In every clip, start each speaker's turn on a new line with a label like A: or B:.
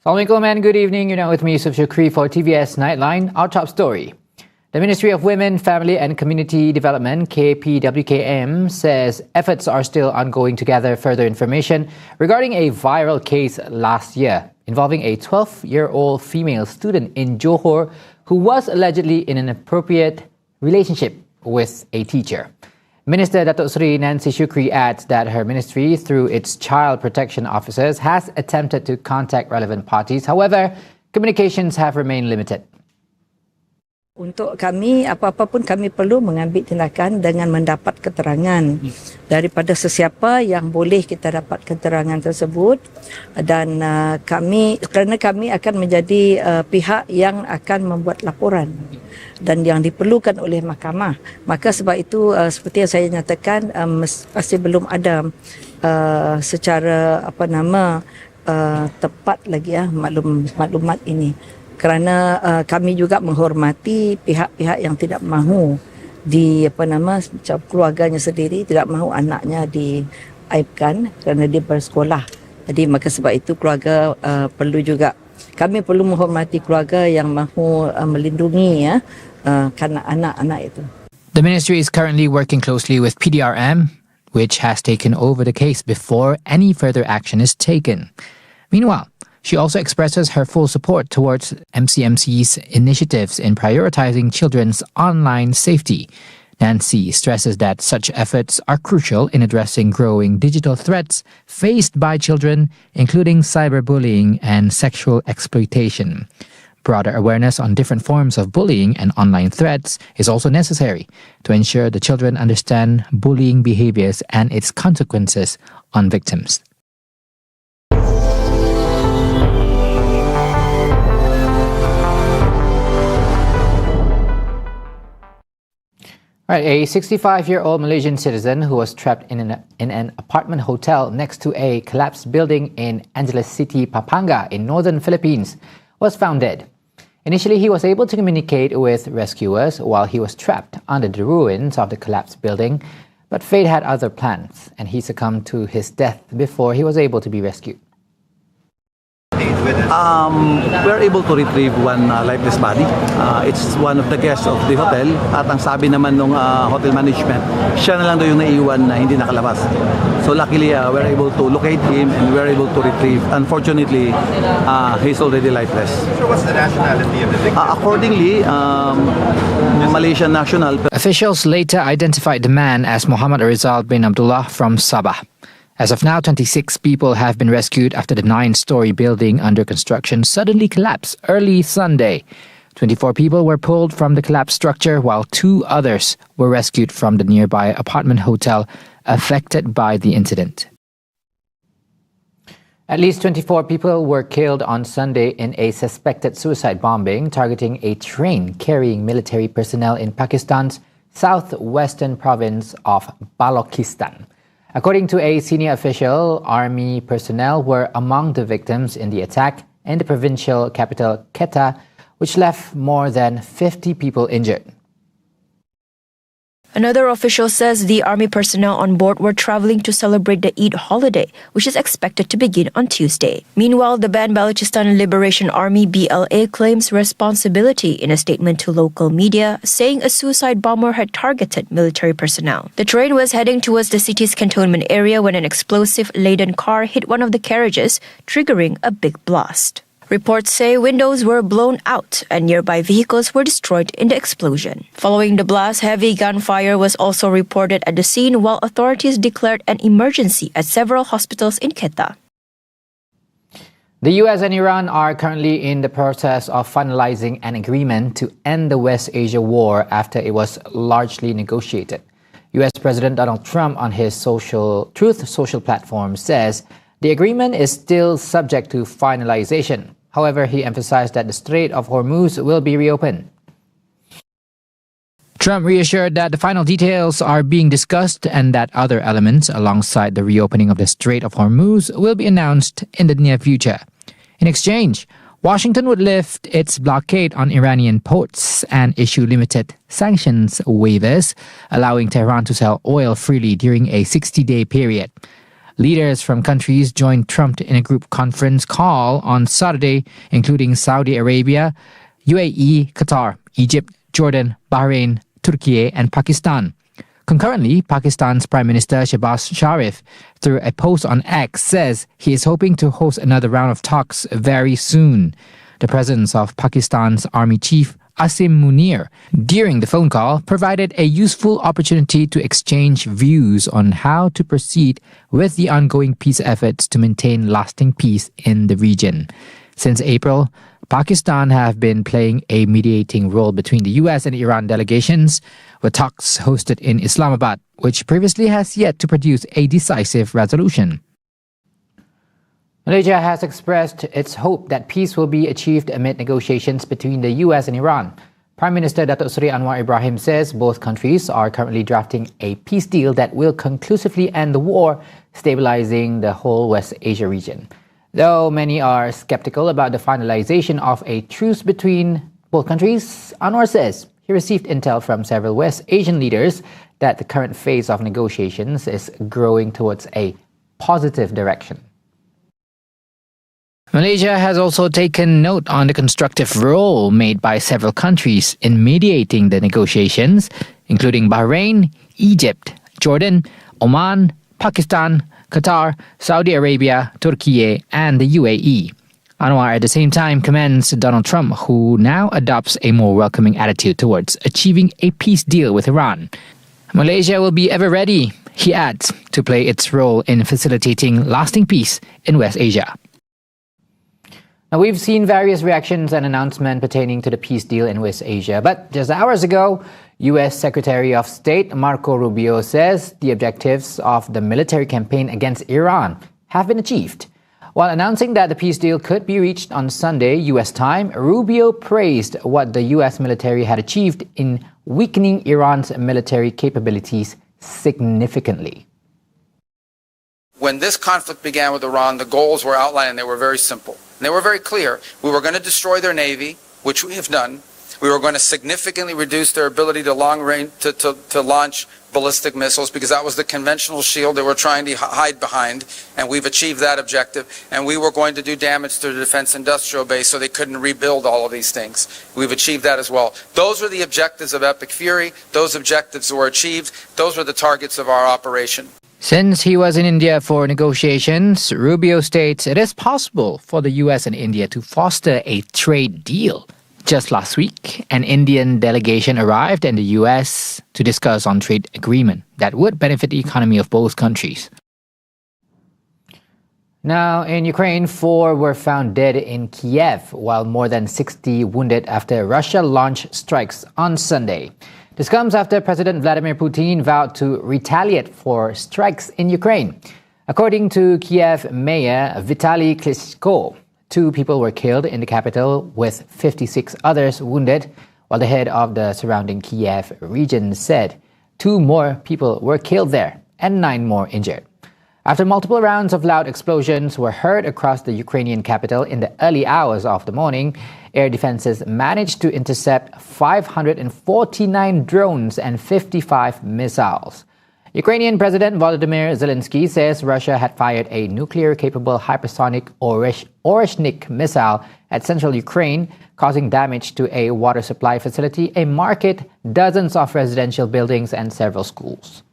A: Assalamualaikum and good evening. You're now with me, Yusuf Shukri, for TVS Nightline. Our top story. The Ministry of Women, Family and Community Development, KPWKM, says efforts are still ongoing to gather further information regarding a viral case last year involving a 12-year-old female student in Johor who was allegedly in an inappropriate relationship with a teacher. Minister Datuk Seri Nancy Shukri adds that her ministry, through its child protection officers, has attempted to contact relevant parties. However, communications have remained limited.
B: Untuk kami, apa-apa pun kami perlu mengambil tindakan dengan mendapat keterangan daripada sesiapa yang boleh kita dapat keterangan tersebut, dan kerana kami akan menjadi pihak yang akan membuat laporan dan yang diperlukan oleh mahkamah. Maka sebab itu seperti yang saya nyatakan, masih belum ada secara tepat lagi maklumat ini. Kerana kami juga menghormati pihak-pihak yang tidak mahu macam keluarganya sendiri tidak mahu anaknya diaibkan kerana dia bersekolah. Jadi maka sebab itu keluarga kami perlu menghormati keluarga yang mahu melindungi anak-anak itu.
A: The ministry is currently working closely with PDRM, which has taken over the case before any further action is taken. Meanwhile, she also expresses her full support towards MCMC's initiatives in prioritizing children's online safety. Nancy stresses that such efforts are crucial in addressing growing digital threats faced by children, including cyberbullying and sexual exploitation. Broader awareness on different forms of bullying and online threats is also necessary to ensure the children understand bullying behaviors and its consequences on victims. Right, a 65-year-old Malaysian citizen who was trapped in an apartment hotel next to a collapsed building in Angeles City, Pampanga, in northern Philippines, was found dead. Initially, he was able to communicate with rescuers while he was trapped under the ruins of the collapsed building, but fate had other plans, and he succumbed to his death before he was able to be rescued.
C: We are able to retrieve one lifeless body. It's one of the guests of the hotel, at ang sabi naman ng hotel management, siya na lang daw yung naiwan na hindi nakalabas. So luckily, we are able to locate him and we are able to retrieve. Unfortunately, he's already lifeless.
D: So what's the nationality of the victim?
C: Accordingly, Malaysian national.
A: Officials later identified the man as Muhammad Rizal bin Abdullah from Sabah. As of now, 26 people have been rescued after the 9-story building under construction suddenly collapsed early Sunday. 24 people were pulled from the collapsed structure, while 2 others were rescued from the nearby apartment hotel affected by the incident. At least 24 people were killed on Sunday in a suspected suicide bombing targeting a train carrying military personnel in Pakistan's southwestern province of Balochistan. According to a senior official, army personnel were among the victims in the attack in the provincial capital, Quetta, which left more than 50 people injured.
E: Another official says the army personnel on board were traveling to celebrate the Eid holiday, which is expected to begin on Tuesday. Meanwhile, the banned Balochistan Liberation Army BLA claims responsibility in a statement to local media, saying a suicide bomber had targeted military personnel. The train was heading towards the city's cantonment area when an explosive-laden car hit one of the carriages, triggering a big blast. Reports say windows were blown out and nearby vehicles were destroyed in the explosion. Following the blast, heavy gunfire was also reported at the scene, while authorities declared an emergency at several hospitals in Quetta.
A: The US and Iran are currently in the process of finalizing an agreement to end the West Asia war after it was largely negotiated. US President Donald Trump on his Truth Social platform says the agreement is still subject to finalization. However, he emphasized that the Strait of Hormuz will be reopened. Trump reassured that the final details are being discussed and that other elements alongside the reopening of the Strait of Hormuz will be announced in the near future. In exchange, Washington would lift its blockade on Iranian ports and issue limited sanctions waivers, allowing Tehran to sell oil freely during a 60-day period. Leaders from countries joined Trump in a group conference call on Saturday, including Saudi Arabia, UAE, Qatar, Egypt, Jordan, Bahrain, Turkey, and Pakistan. Concurrently, Pakistan's Prime Minister Shehbaz Sharif, through a post on X, says he is hoping to host another round of talks very soon. The presence of Pakistan's Army Chief Asim Munir during the phone call provided a useful opportunity to exchange views on how to proceed with the ongoing peace efforts to maintain lasting peace in the region. Since April, Pakistan have been playing a mediating role between the US and Iran delegations, with talks hosted in Islamabad, which previously has yet to produce a decisive resolution. Malaysia has expressed its hope that peace will be achieved amid negotiations between the US and Iran. Prime Minister Datuk Seri Anwar Ibrahim says both countries are currently drafting a peace deal that will conclusively end the war, stabilizing the whole West Asia region. Though many are skeptical about the finalization of a truce between both countries, Anwar says he received intel from several West Asian leaders that the current phase of negotiations is growing towards a positive direction. Malaysia has also taken note on the constructive role made by several countries in mediating the negotiations, including Bahrain, Egypt, Jordan, Oman, Pakistan, Qatar, Saudi Arabia, Turkey, and the UAE. Anwar at the same time commends Donald Trump, who now adopts a more welcoming attitude towards achieving a peace deal with Iran. Malaysia will be ever ready, he adds, to play its role in facilitating lasting peace in West Asia. Now, we've seen various reactions and announcements pertaining to the peace deal in West Asia, but just hours ago, U.S. Secretary of State Marco Rubio says the objectives of the military campaign against Iran have been achieved. While announcing that the peace deal could be reached on Sunday, U.S. time, Rubio praised what the U.S. military had achieved in weakening Iran's military capabilities significantly.
F: When this conflict began with Iran, the goals were outlined and they were very simple. And they were very clear. We were going to destroy their navy, which we have done. We were going to significantly reduce their ability to long range to launch ballistic missiles, because that was the conventional shield they were trying to hide behind, and we've achieved that objective. And we were going to do damage to the defense industrial base so they couldn't rebuild all of these things. We've achieved that as well. Those were the objectives of Epic Fury. Those objectives were achieved. Those were the targets of our operation.
A: Since he was in India for negotiations, Rubio states it is possible for the US and India to foster a trade deal. Just last week, an Indian delegation arrived in the US to discuss on trade agreement that would benefit the economy of both countries. Now, in Ukraine, 4 were found dead in Kiev, while more than 60 wounded after Russia launched strikes on Sunday. This comes after President Vladimir Putin vowed to retaliate for strikes in Ukraine. According to Kiev Mayor Vitaly Klitschko, 2 people were killed in the capital, with 56 others wounded, while the head of the surrounding Kiev region said 2 more people were killed there and 9 more injured. After multiple rounds of loud explosions were heard across the Ukrainian capital in the early hours of the morning, air defenses managed to intercept 549 drones and 55 missiles. Ukrainian President Volodymyr Zelensky says Russia had fired a nuclear-capable hypersonic Oreshnik missile at central Ukraine, causing damage to a water supply facility, a market, dozens of residential buildings, and several schools.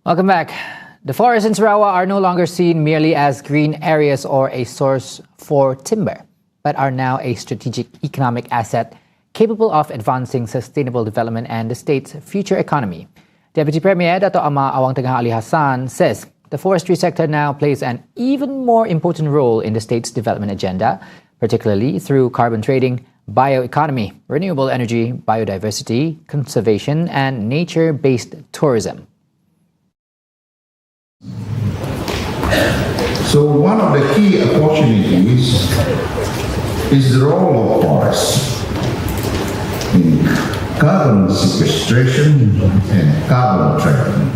A: Welcome back. The forests in Sarawak are no longer seen merely as green areas or a source for timber, but are now a strategic economic asset capable of advancing sustainable development and the state's future economy. Deputy Premier Dato' Amar Awang Tengah Ali Hassan says the forestry sector now plays an even more important role in the state's development agenda, particularly through carbon trading, bioeconomy, renewable energy, biodiversity, conservation, and nature-based tourism.
G: So one of the key opportunities is the role of forests in carbon sequestration and carbon trading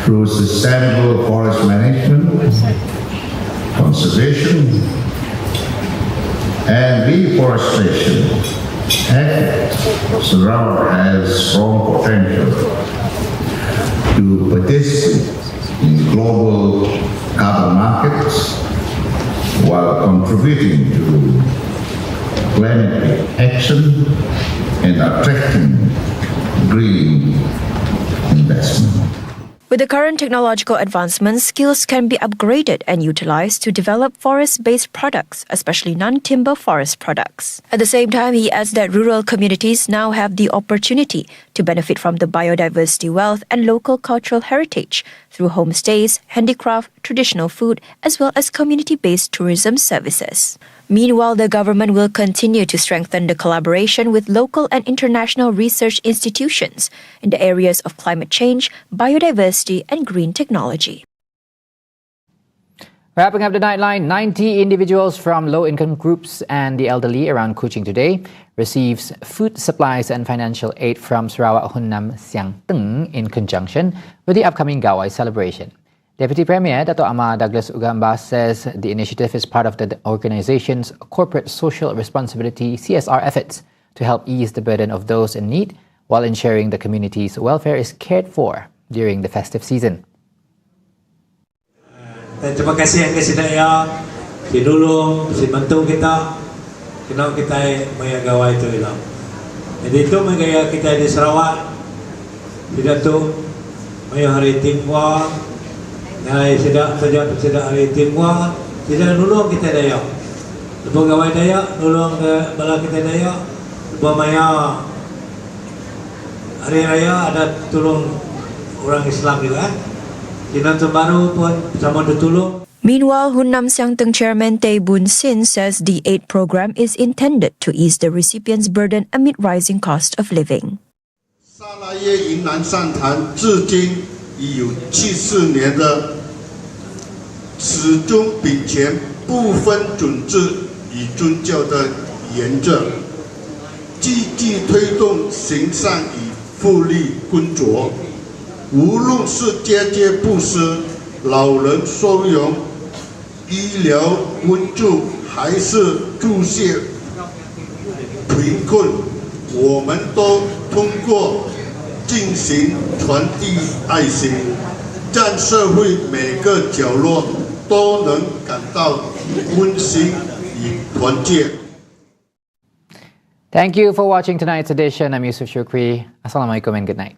G: through sustainable forest management, conservation, and reforestation efforts. Sarawak has strong potential to participate in global carbon markets while contributing to planetary action and attracting green investment.
E: With the current technological advancements, skills can be upgraded and utilized to develop forest-based products, especially non-timber forest products. At the same time, he adds that rural communities now have the opportunity to benefit from the biodiversity wealth and local cultural heritage through homestays, handicraft, traditional food, as well as community-based tourism services. Meanwhile, the government will continue to strengthen the collaboration with local and international research institutions in the areas of climate change, biodiversity, and green technology.
A: Wrapping up the Nightline, 90 individuals from low-income groups and the elderly around Kuching today receives food supplies and financial aid from Sarawak Hunnam Siang Teng in conjunction with the upcoming Gawai celebration. Deputy Premier Dato' Amar Douglas Ugamba says the initiative is part of the organization's corporate social responsibility CSR efforts to help ease the burden of those in need while ensuring the community's welfare is cared for during the festive season.
H: Terima kasih yang kasih daya, si dulung, si bantu kita, kenal kita menggawai itu hilang. Jadi itu menggaya kita di Sarawak, tidak tu, maya hari timwa, Nai tidak hari timwa, tidak nulung kita daya. Lepas gawai daya, nulung ke bala kita daya. Lepas maya hari raya ada tolong orang Islam juga. Jinantum baru pun sama ditolong.
E: Meanwhile, Hunnam Siang Teng Chairman Tay Boon Sin says the aid program is intended to ease the recipients' burden amid rising cost of living.
I: 沙拉耶云南善坛至今已有74年的，始终秉持不分种族与宗教的原则，积极推动行善与福利工作。无论是节布施、老人收容、医疗援助，还是助谢贫困，我们都通过进行传递爱心，让社会每个角落都能感到温馨与团结。
A: Thank you for watching tonight's edition. I'm Yusuf Shukri. Assalamualaikum and good night.